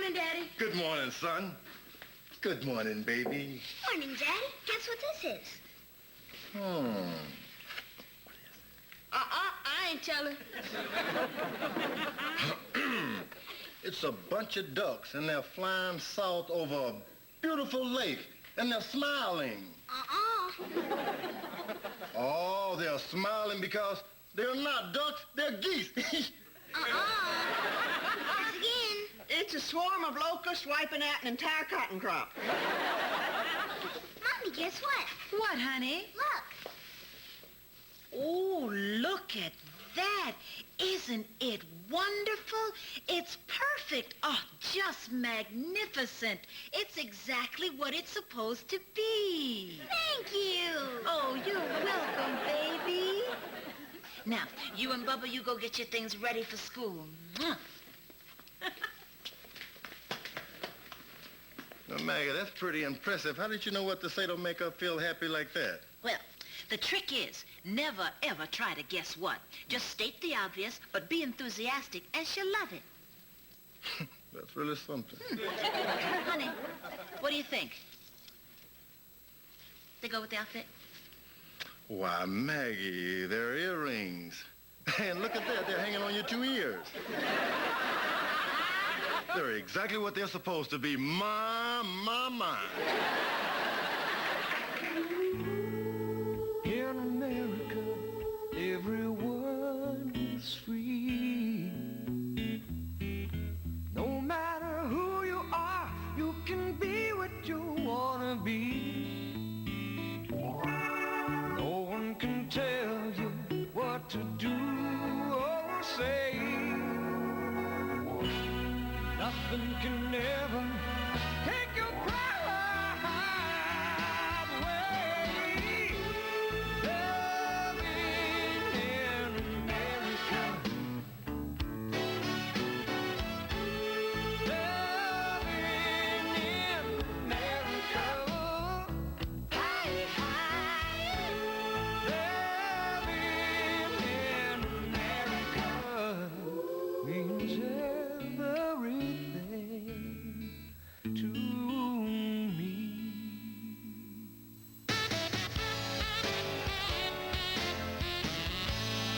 morning, Daddy. Good morning, son. Good morning, baby. Morning, Daddy. Guess what this is? I ain't telling. It's a bunch of ducks, and they're flying south over a beautiful lake, and they're smiling. Oh, they're smiling because they're not ducks, they're geese. Guess again. It's a swarm of locusts wiping out an entire cotton crop. Mommy, guess what? What, honey? Look. Oh, look at that. Isn't it wonderful? It's perfect. Oh, just magnificent. It's exactly what it's supposed to be. Thank you. Oh, you're welcome, baby. Now, you and Bubba, you go get your things ready for school. Now, Maggie, that's pretty impressive. How did you know what to say to make her feel happy like that? Well, the trick is never, ever try to guess what. Just state the obvious, but be enthusiastic, and she'll love it. That's really something. Honey, what do you think? They go with the outfit? Why, Maggie, they're earrings. And look at that, they're hanging on your two ears. They're exactly what they're supposed to be. My. In America, everyone is free. No matter who you are, you can be what you wanna be. No one can tell you what to do or say. Nothing can ever take your pride away. Loving in America. Loving in America. Hi, hi. Loving in America means everything to me.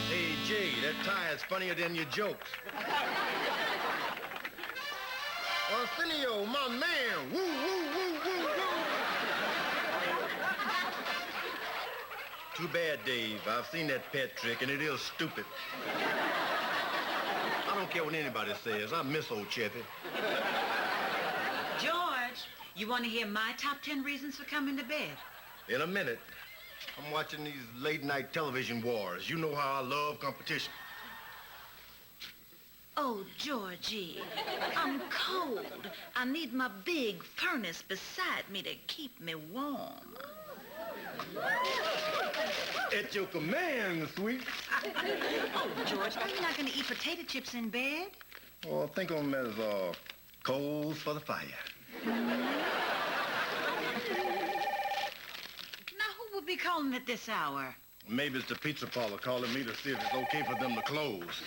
Hey, Jay, that tie is funnier than your jokes. Arsenio, my man. Woo, woo, woo, woo, woo. Too bad, Dave. I've seen that pet trick, and it is stupid. I don't care what anybody says. I miss old Chevy. George, you want to hear my top 10 reasons for coming to bed? In a minute. I'm watching these late-night television wars. You know how I love competition. Oh, Georgie, I'm cold. I need my big furnace beside me to keep me warm. At your command, sweet. Oh, George, are you not going to eat potato chips in bed? Well, think of them as coals for the fire. Now, who would be calling at this hour? Maybe it's the pizza parlor calling me to see if it's okay for them to close.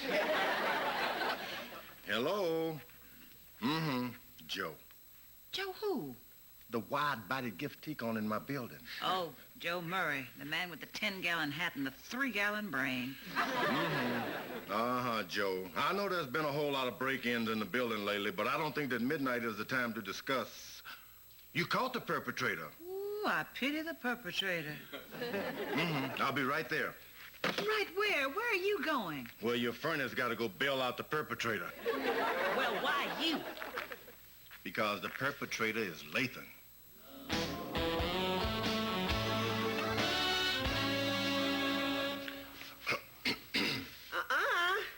Hello? Joe. Joe who? The wide-bodied gift-ticon in my building. Oh, Joe Murray, the man with the 10-gallon hat and the 3-gallon brain. Joe. I know there's been a whole lot of break-ins in the building lately, but I don't think that midnight is the time to discuss. You caught the perpetrator. Ooh, I pity the perpetrator. I'll be right there. Right where? Where are you going? Well, your furnace got to go bail out the perpetrator. Well, why you? Because the perpetrator is Lathan.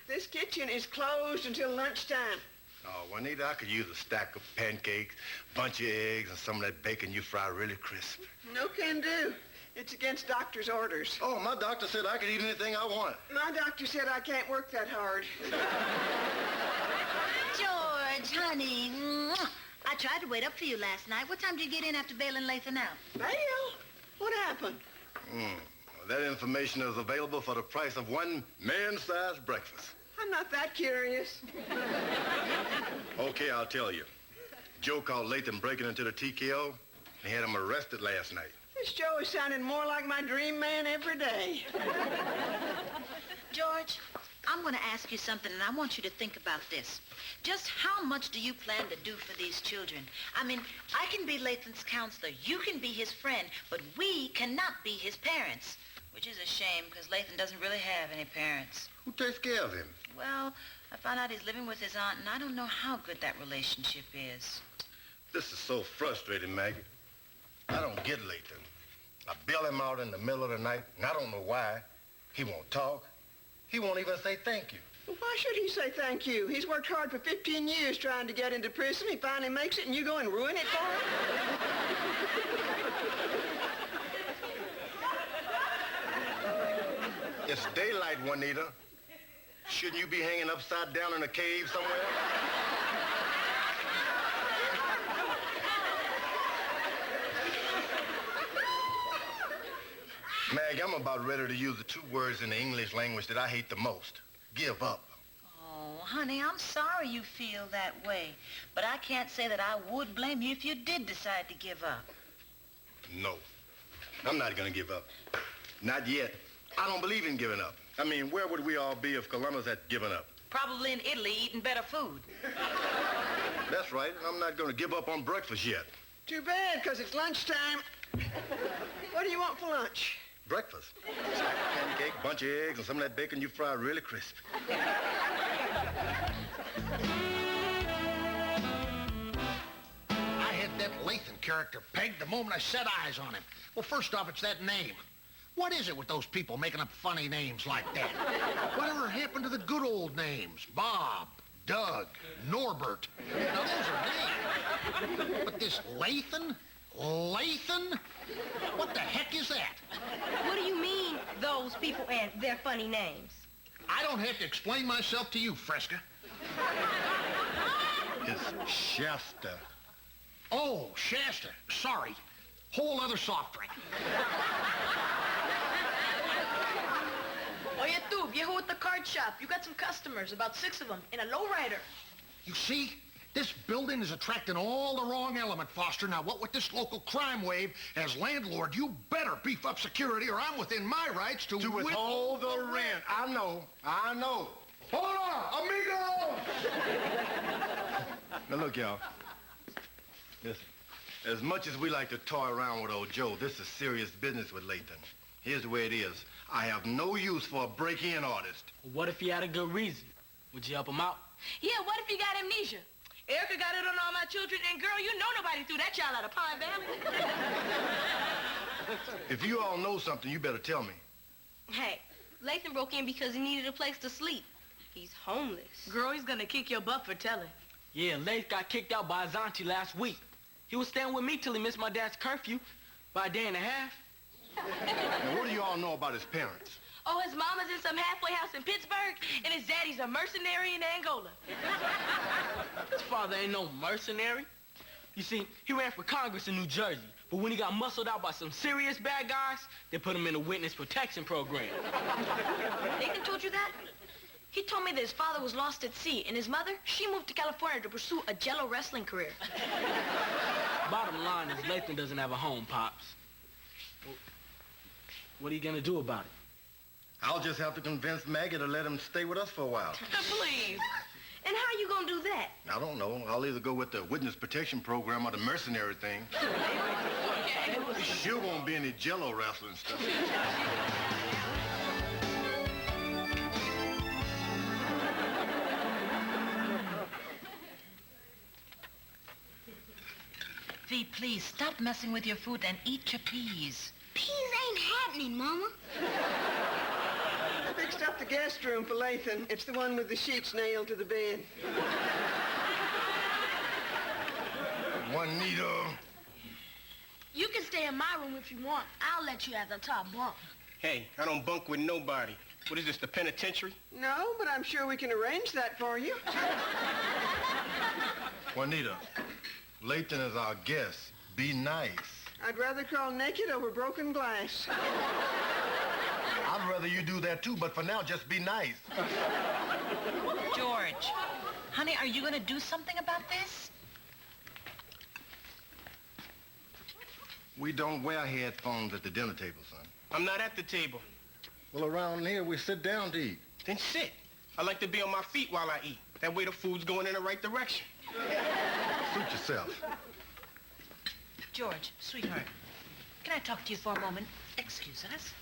This kitchen is closed until lunchtime. Oh, Juanita, I could use a stack of pancakes, bunch of eggs, and some of that bacon you fry really crisp. No can do. It's against doctor's orders. Oh, my doctor said I could eat anything I want. My doctor said I can't work that hard. George, honey. I tried to wait up for you last night. What time did you get in after bailing Lathan out? Bail? What happened? Well, that information is available for the price of one man-sized breakfast. I'm not that curious. Okay, I'll tell you. Joe called Lathan breaking into the TKO. He had him arrested last night. This Joe is sounding more like my dream man every day. George, I'm going to ask you something, and I want you to think about this. Just how much do you plan to do for these children? I mean, I can be Lathan's counselor, you can be his friend, but we cannot be his parents. Which is a shame, because Lathan doesn't really have any parents. Who takes care of him? Well, I found out he's living with his aunt, and I don't know how good that relationship is. This is so frustrating, Maggie. I don't get Lathan. I bail him out in the middle of the night, and I don't know why. He won't talk. He won't even say thank you. Well, why should he say thank you? He's worked hard for 15 years trying to get into prison. He finally makes it, and you go and ruin it for him? It's daylight, Juanita. Shouldn't you be hanging upside down in a cave somewhere? Mag, I'm about ready to use the two words in the English language that I hate the most. Give up. Oh, honey, I'm sorry you feel that way. But I can't say that I would blame you if you did decide to give up. No, I'm not gonna give up. Not yet. I don't believe in giving up. I mean, where would we all be if Columbus had given up? Probably in Italy eating better food. That's right. I'm not gonna give up on breakfast yet. Too bad, because it's lunchtime. What do you want for lunch? Breakfast. Stack of pancake, bunch of eggs, and some of that bacon you fry really crisp. I had that Lathan character pegged the moment I set eyes on him. Well, first off, it's that name. What is it with those people making up funny names like that? Whatever happened to the good old names? Bob, Doug, Norbert. Now, those are names. But this Lathan? Lathan? What the heck is that? What do you mean, those people and their funny names? I don't have to explain myself to you, Fresca. It's Shasta. Oh, Shasta. Sorry. Whole other soft drink. Oye tú, viejo with the card shop. You got some customers, about 6 of them, in a lowrider. You see? This building is attracting all the wrong element, Foster. Now, what with this local crime wave, as landlord, you better beef up security or I'm within my rights to withhold the rent. I know. Hold on, amigo! Now, look, y'all. Listen. As much as we like to toy around with old Joe, this is serious business with Lathan. Here's the way it is. I have no use for a break-in artist. What if he had a good reason? Would you help him out? Yeah, what if you got amnesia? Erica got it on all my children, and girl, you know nobody threw that child out of Pine Valley. If you all know something, you better tell me. Hey, Lathan broke in because he needed a place to sleep. He's homeless. Girl, he's gonna kick your butt for telling. Yeah, Lath got kicked out by his auntie last week. He was staying with me till he missed my dad's curfew by a day and a half. Now, what do you all know about his parents? Oh, his mama's in some halfway house in Pittsburgh, and his daddy's a mercenary in Angola. His father ain't no mercenary. You see, he ran for Congress in New Jersey, but when he got muscled out by some serious bad guys, they put him in a witness protection program. Nathan told you that? He told me that his father was lost at sea, and his mother, she moved to California to pursue a Jello wrestling career. Bottom line is Lathan doesn't have a home, Pops. What are you gonna do about it? I'll just have to convince Maggie to let him stay with us for a while. Please. And how you gonna do that? I don't know. I'll either go with the witness protection program or the mercenary thing. There sure won't be any Jello wrestling stuff. Vee, please, stop messing with your food and eat your peas. Peas ain't happening, Mama. I fixed up the guest room for Lathan. It's the one with the sheets nailed to the bed. Juanita. You can stay in my room if you want. I'll let you have the top bunk. Hey, I don't bunk with nobody. What is this, the penitentiary? No, but I'm sure we can arrange that for you. Juanita, Lathan is our guest. Be nice. I'd rather crawl naked over broken glass. I'd rather you do that too, but for now, just be nice. George, honey, are you gonna do something about this? We don't wear headphones at the dinner table, son. I'm not at the table. Well, around here, we sit down to eat. Then sit. I like to be on my feet while I eat. That way the food's going in the right direction. Suit yourself. George, sweetheart, can I talk to you for a moment? Excuse us.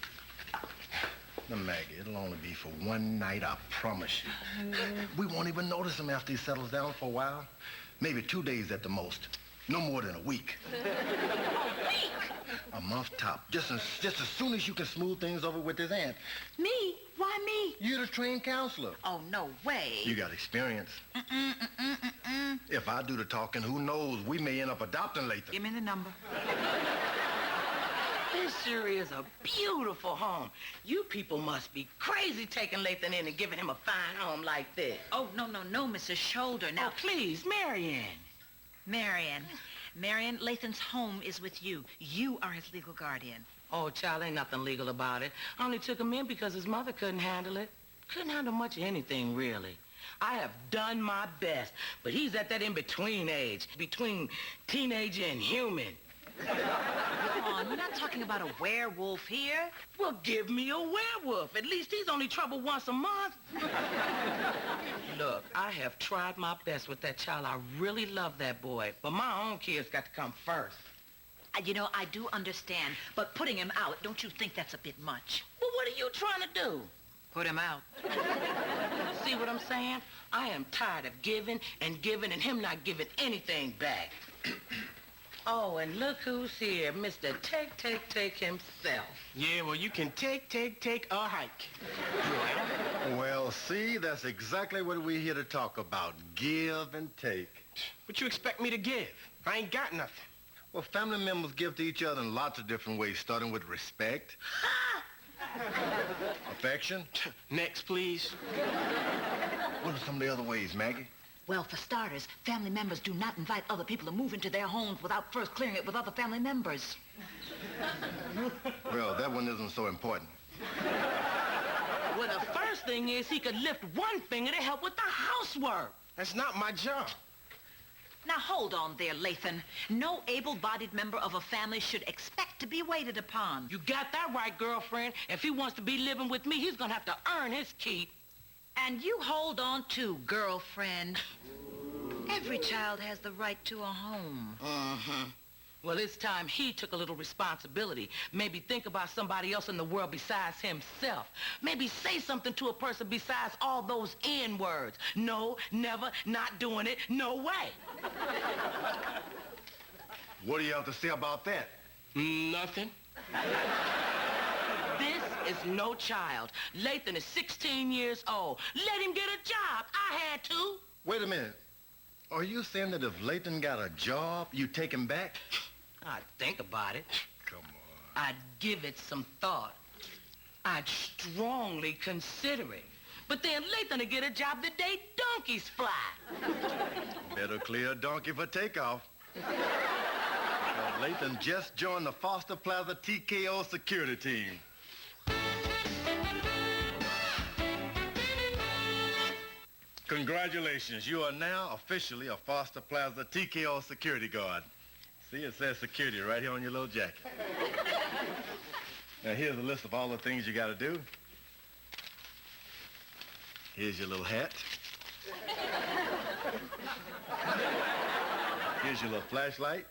Now, Maggie, it'll only be for one night, I promise you. We won't even notice him after he settles down for a while. Maybe 2 days at the most. No more than a week. A week? A month top. Just as soon as you can smooth things over with his aunt. Me? Why me? You're the trained counselor. Oh, no way. You got experience. If I do the talking, who knows? We may end up adopting Lathan. Give me the number. This sure is a beautiful home. You people must be crazy taking Lathan in and giving him a fine home like this. Oh, no, Mrs. Shoulder. Now, Oh, please, Marianne. Marion, Lathan's home is with you. You are his legal guardian. Oh, child, ain't nothing legal about it. I only took him in because his mother couldn't handle it. Couldn't handle much of anything, really. I have done my best, but he's at that in-between age, between teenager and human. Come on, we're not talking about a werewolf here. Well, give me a werewolf. At least he's only trouble once a month. Look, I have tried my best with that child. I really love that boy, but my own kids got to come first. I do understand, but putting him out, don't you think that's a bit much? Well, what are you trying to do? Put him out. See what I'm saying? I am tired of giving and him not giving anything back. Oh, and look who's here, Mr. Take himself. Yeah, well, you can take a hike. Well, see, that's exactly what we're here to talk about. Give and take. What you expect me to give? I ain't got nothing. Well, family members give to each other in lots of different ways, starting with respect, affection. Next, please. What are some of the other ways, Maggie? Well, for starters, family members do not invite other people to move into their homes without first clearing it with other family members. Well, that one isn't so important. Well, the first thing is he could lift one finger to help with the housework. That's not my job. Now, hold on there, Lathan. No able-bodied member of a family should expect to be waited upon. You got that right, girlfriend. If he wants to be living with me, he's gonna have to earn his keep. And you hold on too, girlfriend. Every child has the right to a home. Mm-hmm. Well, it's time he took a little responsibility. Maybe think about somebody else in the world besides himself. Maybe say something to a person besides all those N words. No, never, not doing it, no way. What do you have to say about that? Nothing. This is no child. Lathan is 16 years old. Let him get a job. I had to. Wait a minute. Are you saying that if Lathan got a job, you take him back? I'd think about it. Come on. I'd give it some thought. I'd strongly consider it. But then Lathan will get a job the day donkeys fly. Better clear a donkey for takeoff. Lathan just joined the Foster Plaza TKO security team. Congratulations. You are now officially a Foster Plaza TKO security guard. See, it says security right here on your little jacket. Now, here's a list of all the things you got to do. Here's your little hat. Here's your little flashlight.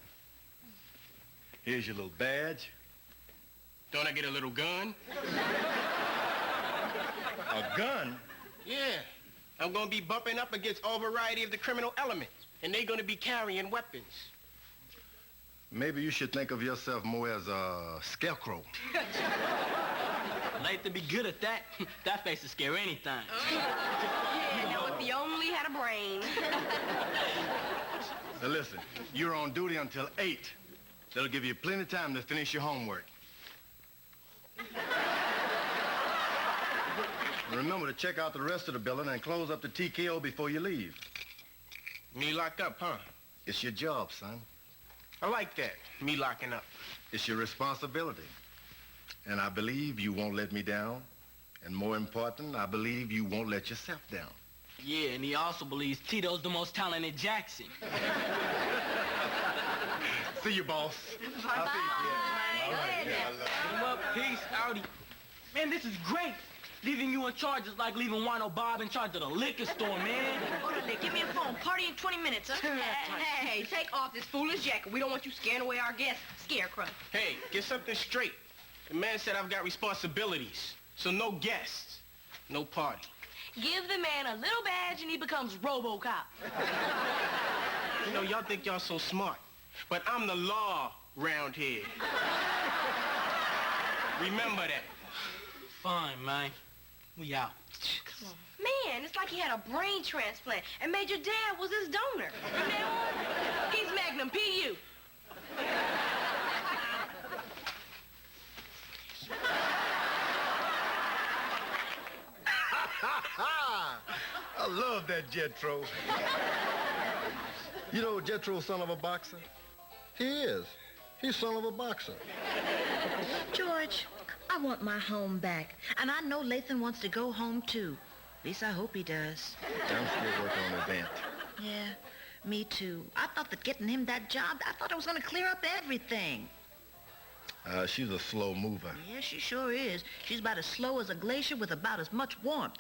Here's your little badge. Don't I get a little gun? A gun? Yeah. I'm gonna be bumping up against all variety of the criminal elements, and they're gonna be carrying weapons. Maybe you should think of yourself more as a scarecrow. Lathan be good at that. That face will scare anything. Yeah, if he only had a brain. Now listen, you're on duty until 8. That'll give you plenty of time to finish your homework. And remember to check out the rest of the building and close up the TKO before you leave. Me locked up, huh? It's your job, son. I like that, me locking up. It's your responsibility. And I believe you won't let me down. And more important, I believe you won't let yourself down. Yeah, and he also believes Tito's the most talented Jackson. See you, boss. Bye-bye. Go ahead now. Get him up. Peace. Howdy. Man, this is great. Leaving you in charge is like leaving Wino Bob in charge of the liquor store, man. Hold on there. Give me a phone. Party in 20 minutes, huh? Hey, take off this foolish jacket. We don't want you scaring away our guests, Scarecrow. Hey, get something straight. The man said I've got responsibilities. So no guests, no party. Give the man a little badge and he becomes RoboCop. You know, y'all think y'all so smart. But I'm the law round here. Remember that. Fine, man. We out. Come on. Man, it's like he had a brain transplant and Major Dad was his donor. From now on, he's Magnum P.U. I love that Jetro. You know Jetro's son of a boxer? He is. He's son of a boxer. George, I want my home back. And I know Lathan wants to go home, too. At least I hope he does. I'm still working on the event. Yeah, me too. I thought that getting him that job, I thought it was going to clear up everything. She's a slow mover. Yeah, she sure is. She's about as slow as a glacier with about as much warmth.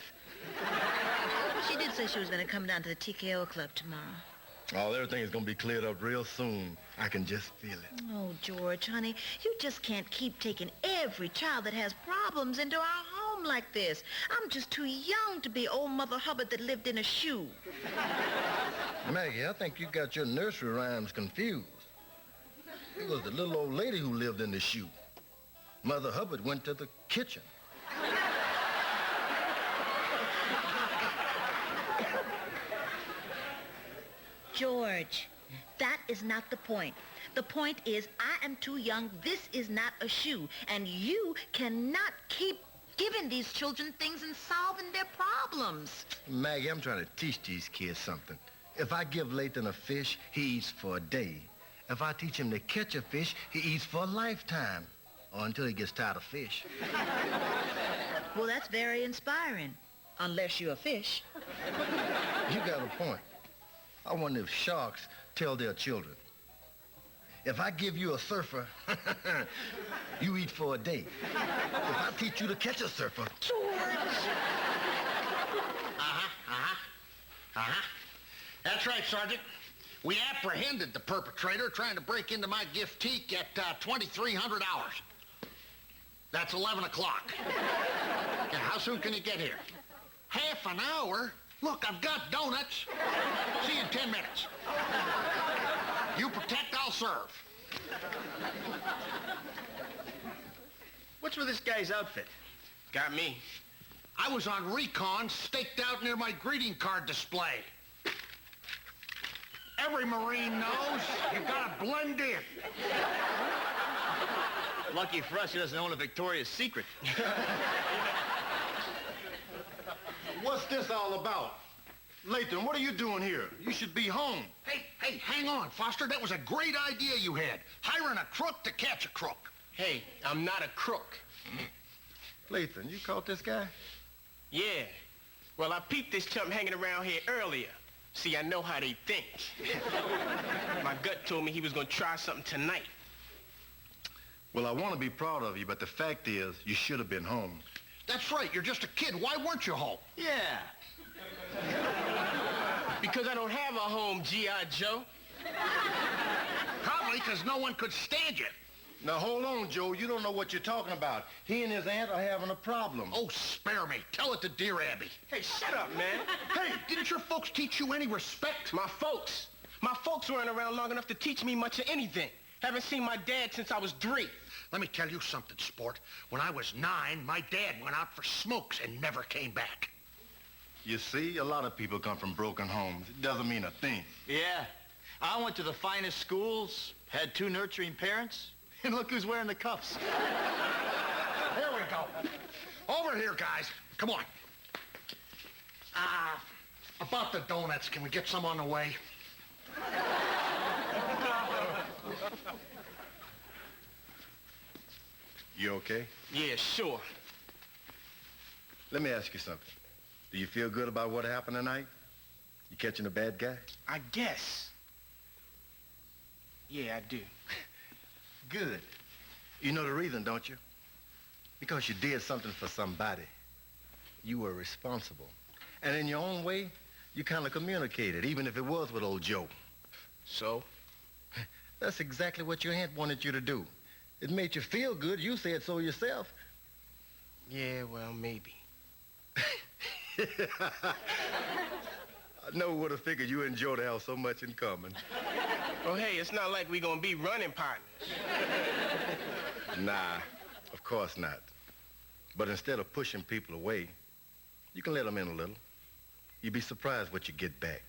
She did say she was going to come down to the TKO club tomorrow. Oh, everything is going to be cleared up real soon. I can just feel it. Oh, George, honey, you just can't keep taking every child that has problems into our home like this. I'm just too young to be old Mother Hubbard that lived in a shoe. Maggie, I think you got your nursery rhymes confused. It was the little old lady who lived in the shoe. Mother Hubbard went to the kitchen. George, that is not the point. The point is I am too young. This is not a shoe. And you cannot keep giving these children things and solving their problems. Maggie, I'm trying to teach these kids something. If I give Lathan a fish, he eats for a day. If I teach him to catch a fish, he eats for a lifetime. Or until he gets tired of fish. Well, that's very inspiring. Unless you're a fish. You got a point. I wonder if sharks tell their children. If I give you a surfer, you eat for a day. If I teach you to catch a surfer... That's right, Sergeant. We apprehended the perpetrator trying to break into my giftique at 2300 hours. That's 11 o'clock. Yeah, how soon can you get here? Half an hour? Look, I've got donuts. See you in 10 minutes. You protect, I'll serve. What's with this guy's outfit? Got me. I was on recon, staked out near my greeting card display. Every Marine knows you gotta blend in. Lucky for us, he doesn't own a Victoria's Secret. What's this all about? Lathan, what are you doing here? You should be home. Hey, hang on, Foster. That was a great idea you had. Hiring a crook to catch a crook. Hey, I'm not a crook. Lathan, you caught this guy? Yeah. Well, I peeped this chump hanging around here earlier. See, I know how they think. My gut told me he was going to try something tonight. Well, I want to be proud of you, but the fact is, you should have been home. That's right. You're just a kid. Why weren't you home? Yeah. Because I don't have a home, G.I. Joe. Probably because no one could stand you. Now, hold on, Joe. You don't know what you're talking about. He and his aunt are having a problem. Oh, spare me. Tell it to dear Abby. Hey, shut up, man. Hey, didn't your folks teach you any respect? My folks weren't around long enough to teach me much of anything. Haven't seen my dad since I was 3. Let me tell you something, sport. When I was 9, my dad went out for smokes and never came back. You see, a lot of people come from broken homes. It doesn't mean a thing. Yeah. I went to the finest schools, had 2 nurturing parents, and look who's wearing the cuffs. Here we go. Over here, guys. Come on. About the donuts, can we get some on the way? You okay? Yeah, sure. Let me ask you something. Do you feel good about what happened tonight? You catching a bad guy? I guess. Yeah, I do. Good. You know the reason, don't you? Because you did something for somebody. You were responsible. And in your own way, you kind of communicated, even if it was with old Joe. So? That's exactly what your aunt wanted you to do. It made you feel good. You said so yourself. Yeah, well, maybe. I never would have figured you and Joe to have so much in common. Well, hey, it's not like we're gonna be running partners. Nah, of course not. But instead of pushing people away, you can let them in a little. You'd be surprised what you get back.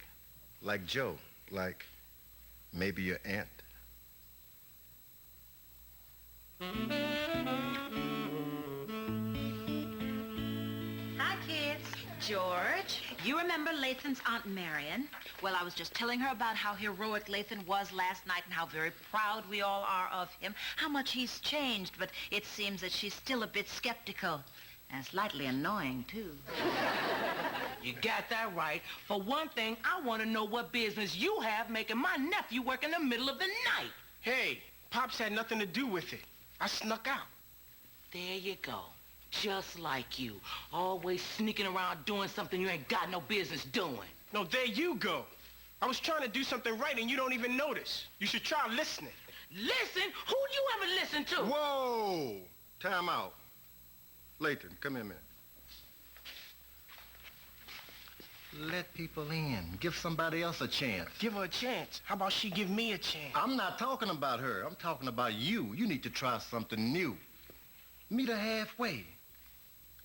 Like Joe, like maybe your aunt. Hi, kids. George, you remember Lathan's Aunt Marion? Well, I was just telling her about how heroic Lathan was last night and how very proud we all are of him, how much he's changed, but it seems that she's still a bit skeptical. And slightly annoying, too. You got that right. For one thing, I want to know what business you have making my nephew work in the middle of the night. Hey, Pops had nothing to do with it. I snuck out. There you go. Just like you. Always sneaking around doing something you ain't got no business doing. No, there you go. I was trying to do something right and you don't even notice. You should try listening. Listen? Who do you ever listen to? Whoa! Time out. Lathan, come here a minute. Let people in. Give somebody else a chance. Give her a chance. How about she give me a chance? I'm not talking about her. I'm talking about you. You need to try something new. Meet her halfway.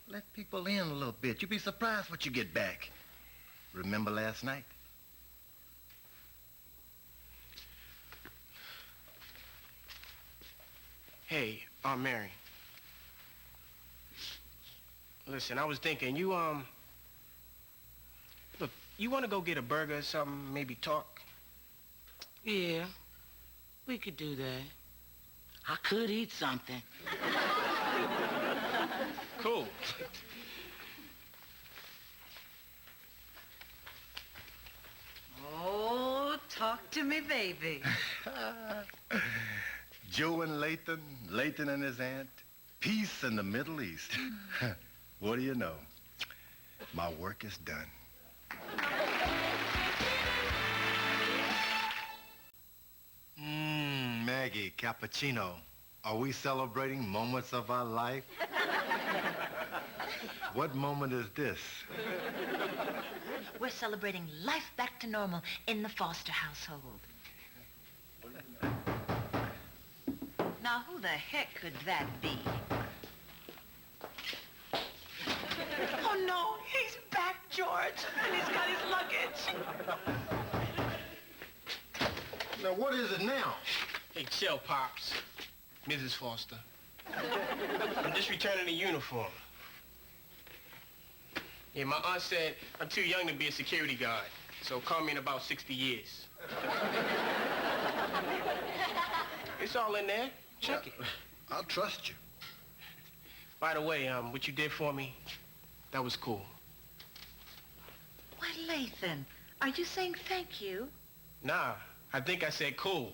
Let people in a little bit. You'll be surprised what you get back. Remember last night? Hey, Aunt Mary. Listen, I was thinking, look, you want to go get a burger or something, maybe talk? Yeah, we could do that. I could eat something. Cool. Oh, talk to me, baby. Joe and Lathan, Lathan and his aunt, peace in the Middle East. What do you know? My work is done. Maggie, cappuccino. Are we celebrating moments of our life? What moment is this? We're celebrating life back to normal in the Foster household. Now, who the heck could that be? Oh, no, he's back, George, and he's got his luggage. Now, what is it now? Hey, chill, Pops. Mrs. Foster. I'm just returning the uniform. Yeah, my aunt said I'm too young to be a security guard, so call me in about 60 years. It's all in there. Check it. I'll trust you. By the way, what you did for me, that was cool. Why, Lathan, are you saying thank you? Nah, I think I said cool.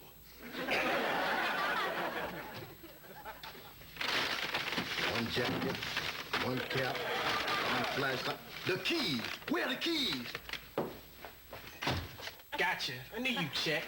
One jacket, one cap, one flashlight. The keys. Where are the keys? Gotcha. I knew you'd check.